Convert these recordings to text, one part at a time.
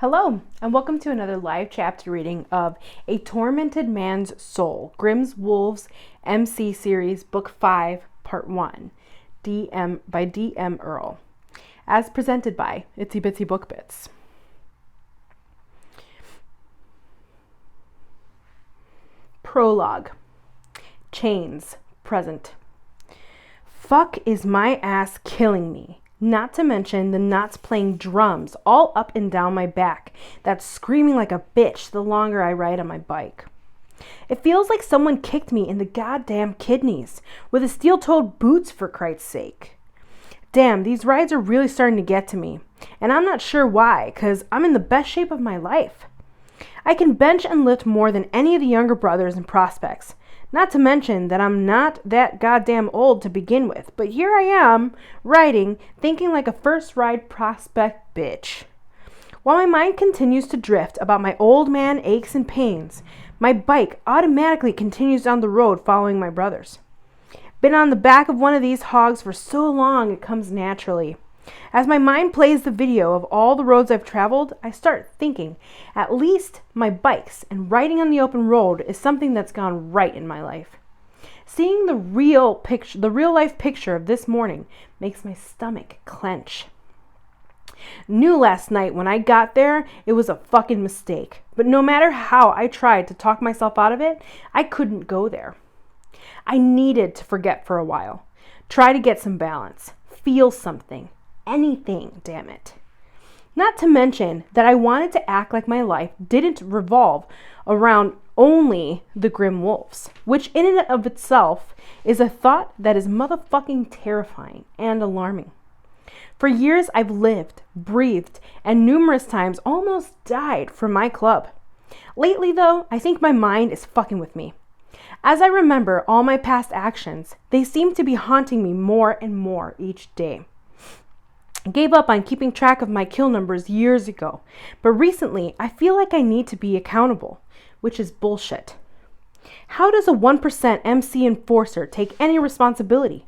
Hello, and welcome to another live chapter reading of A Tormented Man's Soul, Grimm Wolves MC Series, Book 5, Part 1, by D.M. Earl, as presented by Itsy Bitsy Book Bits. Prologue. Chains, present. Fuck is my ass killing me. Not to mention the knots playing drums all up and down my back that's screaming like a bitch the longer I ride on my bike. It feels like someone kicked me in the goddamn kidneys with a steel-toed boots, for Christ's sake. Damn, these rides are really starting to get to me, and I'm not sure why, because I'm in the best shape of my life. I can bench and lift more than any of the younger brothers and prospects. Not to mention that I'm not that goddamn old to begin with, but here I am, riding, thinking like a first ride prospect bitch. While my mind continues to drift about my old man aches and pains, my bike automatically continues down the road following my brothers. Been on the back of one of these hogs for so long it comes naturally. As my mind plays the video of all the roads I've traveled, I start thinking, at least my bikes and riding on the open road is something that's gone right in my life. Seeing the real life picture of this morning makes my stomach clench. Knew last night when I got there it was a fucking mistake, but no matter how I tried to talk myself out of it, I couldn't go there. I needed to forget for a while, try to get some balance, feel something. Anything, damn it. Not to mention that I wanted to act like my life didn't revolve around only the Grimm Wolves, which in and of itself is a thought that is motherfucking terrifying and alarming. For years I've lived, breathed, and numerous times almost died for my club. Lately though, I think my mind is fucking with me. As I remember all my past actions, they seem to be haunting me more and more each day. I gave up on keeping track of my kill numbers years ago, but recently I feel like I need to be accountable, which is bullshit. How does a 1% MC Enforcer take any responsibility?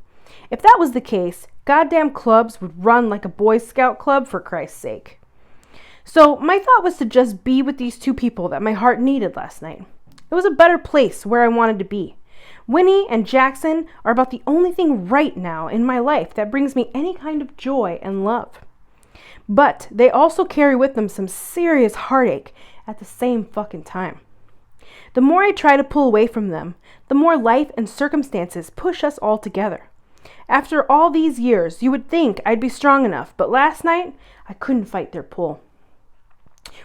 If that was the case, goddamn clubs would run like a Boy Scout club, for Christ's sake. So my thought was to just be with these two people that my heart needed last night. It was a better place where I wanted to be. Winnie and Jackson are about the only thing right now in my life that brings me any kind of joy and love. But they also carry with them some serious heartache at the same fucking time. The more I try to pull away from them, the more life and circumstances push us all together. After all these years, you would think I'd be strong enough, but last night, I couldn't fight their pull.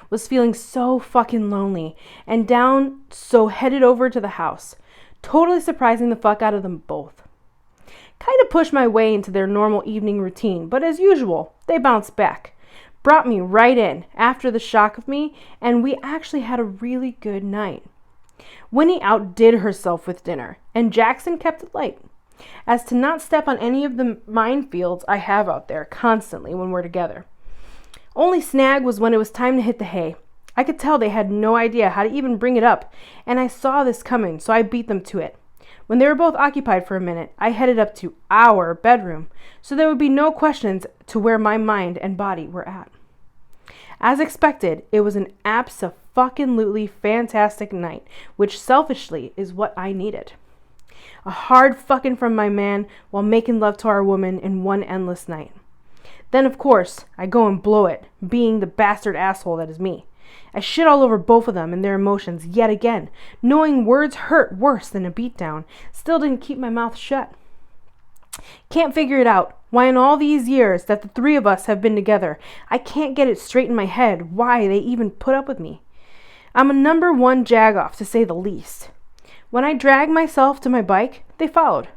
Was feeling so fucking lonely and down, so headed over to the house. Totally surprising the fuck out of them both. Kind of pushed my way into their normal evening routine, but as usual, they bounced back. Brought me right in after the shock of me, and we actually had a really good night. Winnie outdid herself with dinner, and Jackson kept it light, as to not step on any of the minefields I have out there constantly when we're together. Only snag was when it was time to hit the hay. I could tell they had no idea how to even bring it up, and I saw this coming, so I beat them to it. When they were both occupied for a minute, I headed up to our bedroom, so there would be no questions to where my mind and body were at. As expected, it was an abso-fucking-lutely fantastic night, which selfishly is what I needed. A hard fucking from my man while making love to our woman in one endless night. Then, of course, I go and blow it, being the bastard asshole that is me. I shit all over both of them and their emotions yet again, knowing words hurt worse than a beatdown, still didn't keep my mouth shut. Can't figure it out, why in all these years that the three of us have been together, I can't get it straight in my head why they even put up with me. I'm a number one jagoff, to say the least. When I dragged myself to my bike, they followed.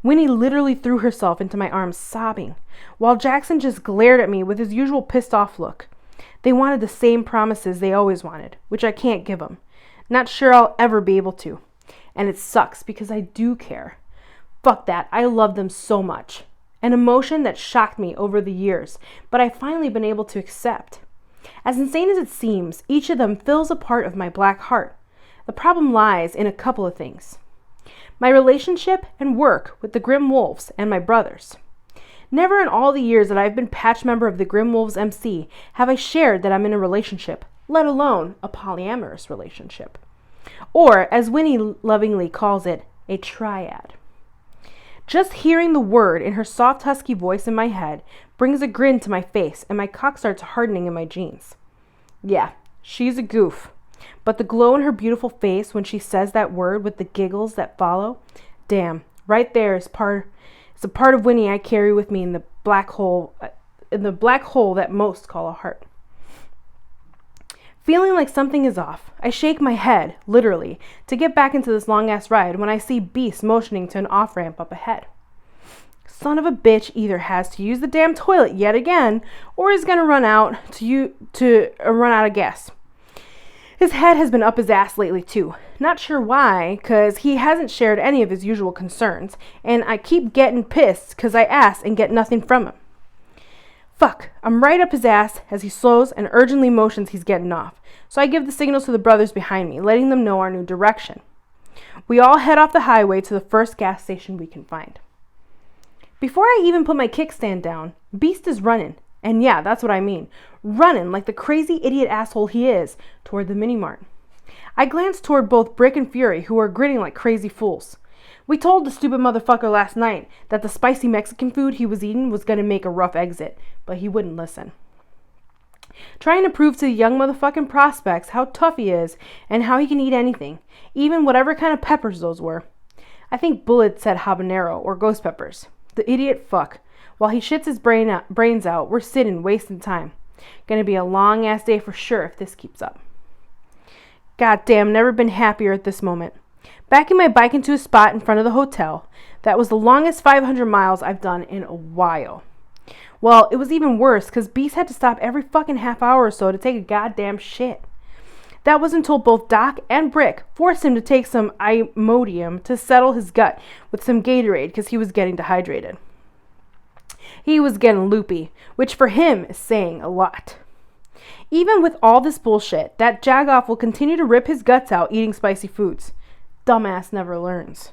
Winnie literally threw herself into my arms sobbing, while Jackson just glared at me with his usual pissed off look. They wanted the same promises they always wanted, which I can't give them. Not sure I'll ever be able to. And it sucks because I do care. Fuck that, I love them so much. An emotion that shocked me over the years, but I've finally been able to accept. As insane as it seems, each of them fills a part of my black heart. The problem lies in a couple of things. My relationship and work with the Grimm Wolves and my brothers. Never in all the years that I've been patch member of the Grimm Wolves MC have I shared that I'm in a relationship, let alone a polyamorous relationship. Or, as Winnie lovingly calls it, a triad. Just hearing the word in her soft, husky voice in my head brings a grin to my face, and my cock starts hardening in my jeans. Yeah, she's a goof. But the glow in her beautiful face when she says that word with the giggles that follow, damn, right there is a part of Winnie I carry with me in the black hole that most call a heart. Feeling like something is off, I shake my head, literally, to get back into this long-ass ride when I see Beast motioning to an off-ramp up ahead. Son of a bitch either has to use the damn toilet yet again, or is going to run out of gas. His head has been up his ass lately too. Not sure why, because he hasn't shared any of his usual concerns, and I keep getting pissed because I ask and get nothing from him. Fuck, I'm right up his ass as he slows and urgently motions he's getting off, so I give the signal to the brothers behind me, letting them know our new direction. We all head off the highway to the first gas station we can find. Before I even put my kickstand down, Beast is running, and yeah, that's what I mean, running like the crazy idiot asshole he is toward the mini-mart. I glance toward both Brick and Fury, who are grinning like crazy fools. We told the stupid motherfucker last night that the spicy Mexican food he was eating was going to make a rough exit, but he wouldn't listen. Trying to prove to the young motherfucking prospects how tough he is and how he can eat anything, even whatever kind of peppers those were. I think Bullet said habanero or ghost peppers. The idiot fuck. While he shits his brains out, we're sitting, wasting time. Gonna be a long-ass day for sure if this keeps up. Goddamn, never been happier at this moment. Backing my bike into a spot in front of the hotel, that was the longest 500 miles I've done in a while. Well, it was even worse because Beast had to stop every fucking half hour or so to take a goddamn shit. That was until both Doc and Brick forced him to take some Imodium to settle his gut with some Gatorade because he was getting dehydrated. He was getting loopy, which for him is saying a lot. Even with all this bullshit, that jagoff will continue to rip his guts out eating spicy foods. Dumbass never learns.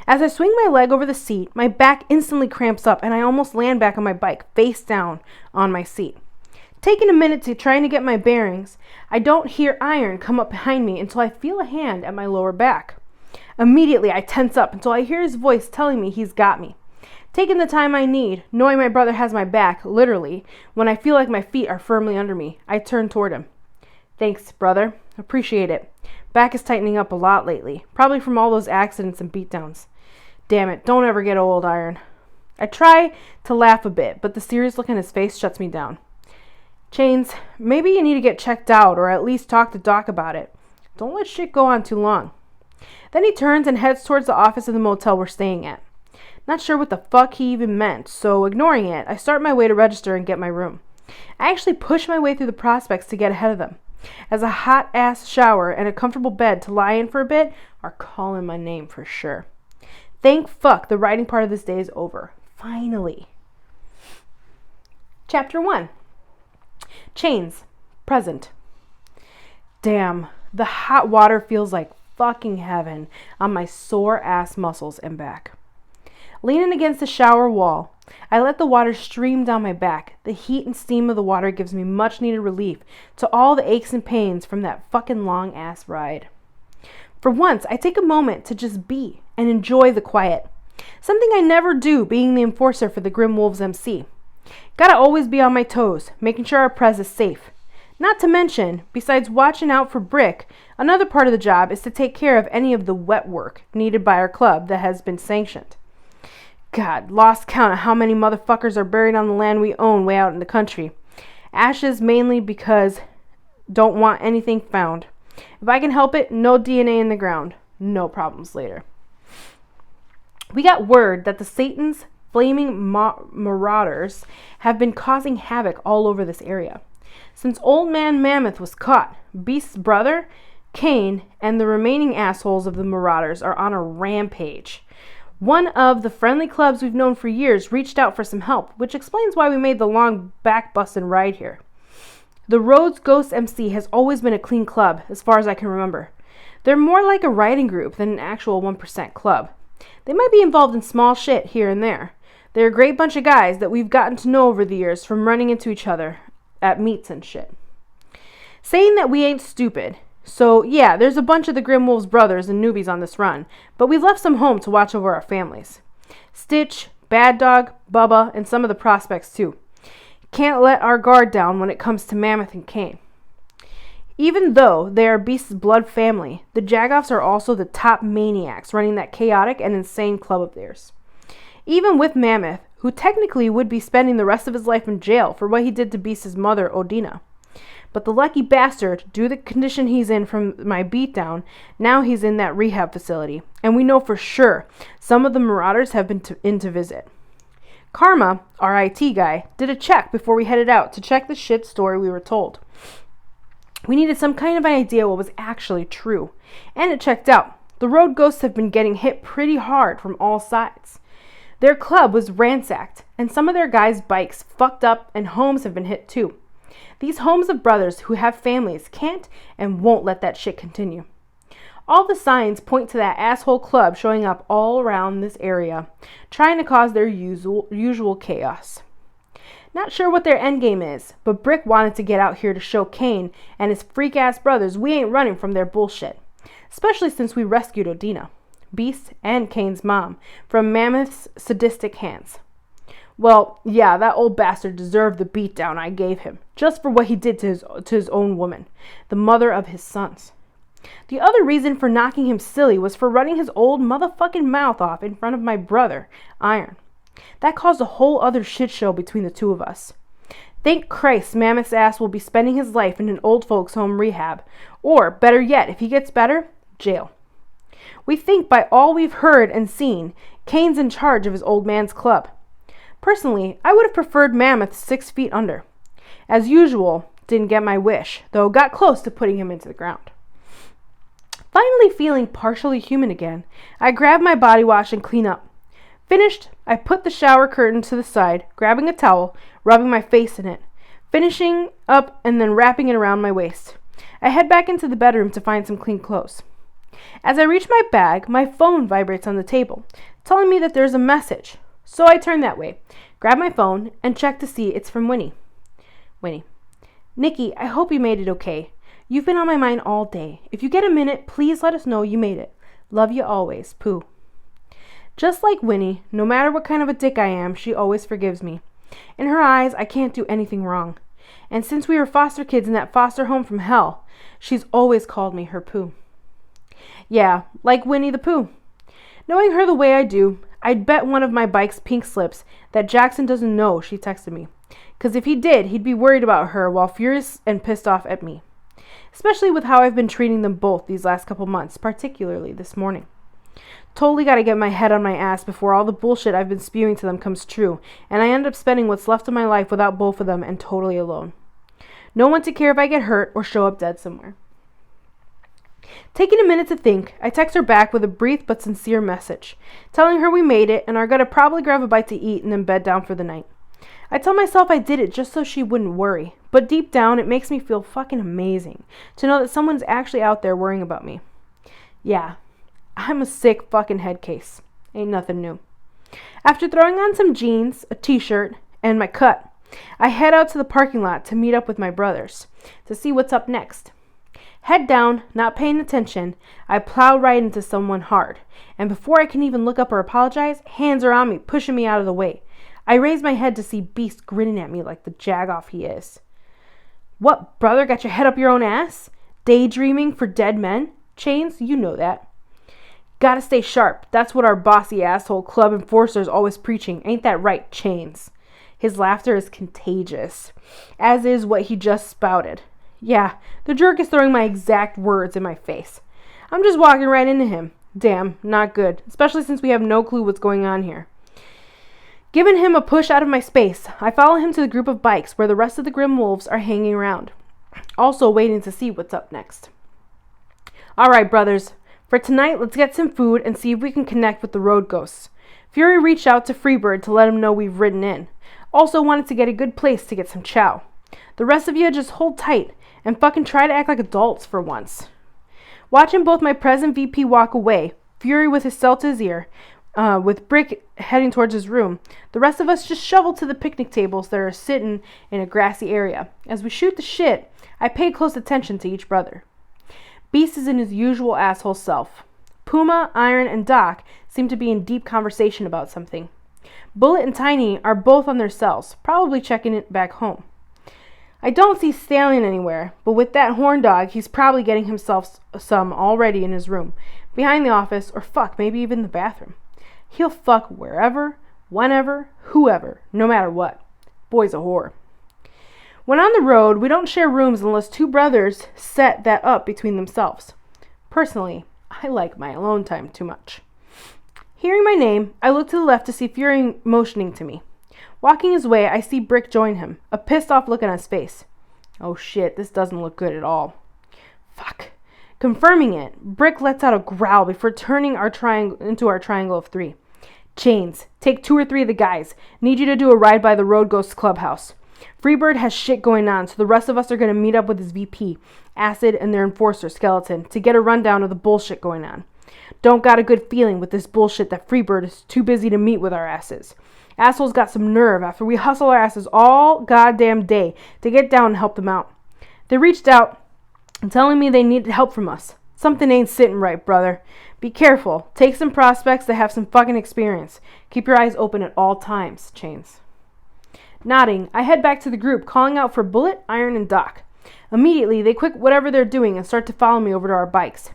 As I swing my leg over the seat, my back instantly cramps up and I almost land back on my bike, face down on my seat. Taking a minute to trying to get my bearings, I don't hear Iron come up behind me until I feel a hand at my lower back. Immediately, I tense up until I hear his voice telling me he's got me. Taking the time I need, knowing my brother has my back, literally, when I feel like my feet are firmly under me, I turn toward him. Thanks, brother. Appreciate it. Back is tightening up a lot lately, probably from all those accidents and beatdowns. Damn it, don't ever get old, Iron. I try to laugh a bit, but the serious look on his face shuts me down. Chains, maybe you need to get checked out or at least talk to Doc about it. Don't let shit go on too long. Then he turns and heads towards the office of the motel we're staying at. Not sure what the fuck he even meant, so ignoring it, I start my way to register and get my room. I actually push my way through the prospects to get ahead of them, as a hot-ass shower and a comfortable bed to lie in for a bit are calling my name for sure. Thank fuck the writing part of this day is over. Finally. Chapter 1. Chains. Present. Damn, the hot water feels like fucking heaven on my sore ass muscles and back. Leaning against the shower wall, I let the water stream down my back. The heat and steam of the water gives me much needed relief to all the aches and pains from that fucking long ass ride. For once, I take a moment to just be and enjoy the quiet. Something I never do being the enforcer for the Grimm Wolves MC. Gotta always be on my toes, making sure our prez is safe. Not to mention, besides watching out for Brick, another part of the job is to take care of any of the wet work needed by our club that has been sanctioned. God, lost count of how many motherfuckers are buried on the land we own way out in the country. Ashes mainly because don't want anything found. If I can help it, no DNA in the ground. No problems later. We got word that the Satan's flaming marauders have been causing havoc all over this area. Since Old Man Mammoth was caught, Beast's brother, Kane, and the remaining assholes of the marauders are on a rampage. One of the friendly clubs we've known for years reached out for some help, which explains why we made the long back-bustin' ride here. The Rhodes Ghost MC has always been a clean club, as far as I can remember. They're more like a writing group than an actual 1% club. They might be involved in small shit here and there, They're a great bunch of guys that we've gotten to know over the years from running into each other at meets and shit. Saying that we ain't stupid. So yeah, there's a bunch of the Grimm Wolves brothers and newbies on this run, but we left some home to watch over our families. Stitch, Bad Dog, Bubba, and some of the prospects too. Can't let our guard down when it comes to Mammoth and Kane. Even though they are Beast's blood family, the Jagoffs are also the top maniacs running that chaotic and insane club of theirs. Even with Mammoth, who technically would be spending the rest of his life in jail for what he did to Beast's mother, Odina. But the lucky bastard, due to the condition he's in from my beatdown, now he's in that rehab facility. And we know for sure some of the Marauders have been in to visit. Karma, our IT guy, did a check before we headed out to check the shit story we were told. We needed some kind of idea what was actually true. And it checked out. The road ghosts have been getting hit pretty hard from all sides. Their club was ransacked, and some of their guys' bikes fucked up, and homes have been hit too. These homes of brothers who have families can't and won't let that shit continue. All the signs point to that asshole club showing up all around this area, trying to cause their usual chaos. Not sure what their endgame is, but Brick wanted to get out here to show Kane and his freak-ass brothers we ain't running from their bullshit, especially since we rescued Odina, Beast and Kane's mom, from Mammoth's sadistic hands. Well, yeah, that old bastard deserved the beatdown I gave him, just for what he did to his own woman, the mother of his sons. The other reason for knocking him silly was for running his old motherfucking mouth off in front of my brother, Iron. That caused a whole other shit show between the two of us. Thank Christ Mammoth's ass will be spending his life in an old folks home rehab, or, better yet, if he gets better, jail. We think by all we've heard and seen, Kane's in charge of his old man's club. Personally, I would have preferred Mammoth 6 feet under. As usual, didn't get my wish, though got close to putting him into the ground. Finally feeling partially human again, I grab my body wash and clean up. Finished, I put the shower curtain to the side, grabbing a towel, rubbing my face in it, finishing up and then wrapping it around my waist. I head back into the bedroom to find some clean clothes. As I reach my bag, my phone vibrates on the table, telling me that there's a message. So I turn that way, grab my phone, and check to see it's from Winnie. Winnie. Nikki, I hope you made it okay. You've been on my mind all day. If you get a minute, please let us know you made it. Love you always, Pooh. Just like Winnie, no matter what kind of a dick I am, she always forgives me. In her eyes, I can't do anything wrong. And since we were foster kids in that foster home from hell, she's always called me her Pooh. Yeah, like Winnie the Pooh. Knowing her the way I do, I'd bet one of my bike's pink slips that Jackson doesn't know she texted me. 'Cause if he did, he'd be worried about her while furious and pissed off at me. Especially with how I've been treating them both these last couple months, particularly this morning. Totally gotta get my head on my ass before all the bullshit I've been spewing to them comes true, and I end up spending what's left of my life without both of them and totally alone. No one to care if I get hurt or show up dead somewhere. Taking a minute to think, I text her back with a brief but sincere message, telling her we made it and are gonna probably grab a bite to eat and then bed down for the night. I tell myself I did it just so she wouldn't worry, but deep down it makes me feel fucking amazing to know that someone's actually out there worrying about me. Yeah, I'm a sick fucking head case. Ain't nothing new. After throwing on some jeans, a t-shirt, and my cut, I head out to the parking lot to meet up with my brothers to see what's up next. Head down, not paying attention, I plow right into someone hard, and before I can even look up or apologize, hands are on me, pushing me out of the way. I raise my head to see Beast grinning at me like the jagoff he is. What, brother, got your head up your own ass? Daydreaming for dead men? Chains, you know that. Gotta stay sharp. That's what our bossy asshole club enforcer is always preaching. Ain't that right, Chains? His laughter is contagious, as is what he just spouted. Yeah, the jerk is throwing my exact words in my face. I'm just walking right into him. Damn, not good, especially since we have no clue what's going on here. Giving him a push out of my space, I follow him to the group of bikes where the rest of the Grimm Wolves are hanging around, also waiting to see what's up next. All right, brothers. For tonight, let's get some food and see if we can connect with the road ghosts. Fury reached out to Freebird to let him know we've ridden in. Also wanted to get a good place to get some chow. The rest of you just hold tight and fucking try to act like adults for once. Watching both my present VP walk away, Fury with his cell to his ear, with Brick heading towards his room. The rest of us just shovel to the picnic tables that are sitting in a grassy area. As we shoot the shit, I pay close attention to each brother. Beast is in his usual asshole self. Puma, Iron, and Doc seem to be in deep conversation about something. Bullet and Tiny are both on their cells, probably checking it back home. I don't see Stallion anywhere, but with that horn dog, he's probably getting himself some already in his room, behind the office, or fuck, maybe even the bathroom. He'll fuck wherever, whenever, whoever, no matter what. Boy's a whore. When on the road, we don't share rooms unless two brothers set that up between themselves. Personally, I like my alone time too much. Hearing my name, I look to the left to see Fury motioning to me. Walking his way, I see Brick join him, a pissed off look on his face. Oh shit, this doesn't look good at all. Fuck. Confirming it, Brick lets out a growl before turning into our triangle of three. Chains, take 2 or 3 of the guys. Need you to do a ride by the Road Ghost Clubhouse. Freebird has shit going on, so the rest of us are going to meet up with his VP, Acid, and their enforcer, Skeleton, to get a rundown of the bullshit going on. Don't got a good feeling with this bullshit that Freebird is too busy to meet with our asses. Asshole's got some nerve after we hustle our asses all goddamn day to get down and help them out. They reached out and telling me they needed help from us. Something ain't sitting right, brother. Be careful. Take some prospects that have some fucking experience. Keep your eyes open at all times, Chains. Nodding, I head back to the group, calling out for Bullet, Iron, and Doc. Immediately, they quit whatever they're doing and start to follow me over to our bikes.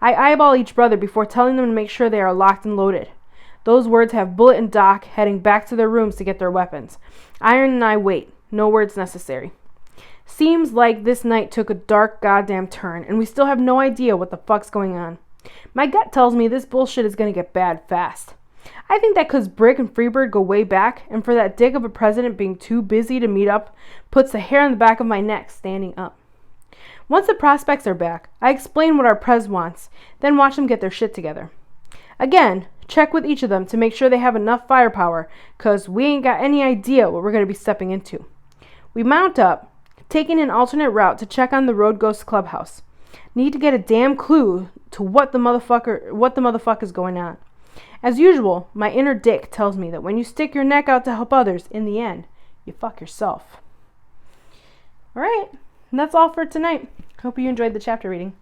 I eyeball each brother before telling them to make sure they are locked and loaded. Those words have Bullet and Doc heading back to their rooms to get their weapons. Iron and I wait. No words necessary. Seems like this night took a dark goddamn turn, and we still have no idea what the fuck's going on. My gut tells me this bullshit is gonna get bad fast. I think that 'cause Brick and Freebird go way back, and for that dick of a president being too busy to meet up, puts the hair on the back of my neck standing up. Once the prospects are back, I explain what our prez wants, then watch them get their shit together. Again, check with each of them to make sure they have enough firepower, 'cause we ain't got any idea what we're going to be stepping into. We mount up, taking an alternate route to check on the Road Ghost Clubhouse. Need to get a damn clue to what the motherfuck is going on. As usual, my inner dick tells me that when you stick your neck out to help others, in the end, you fuck yourself. Alright, and that's all for tonight. Hope you enjoyed the chapter reading.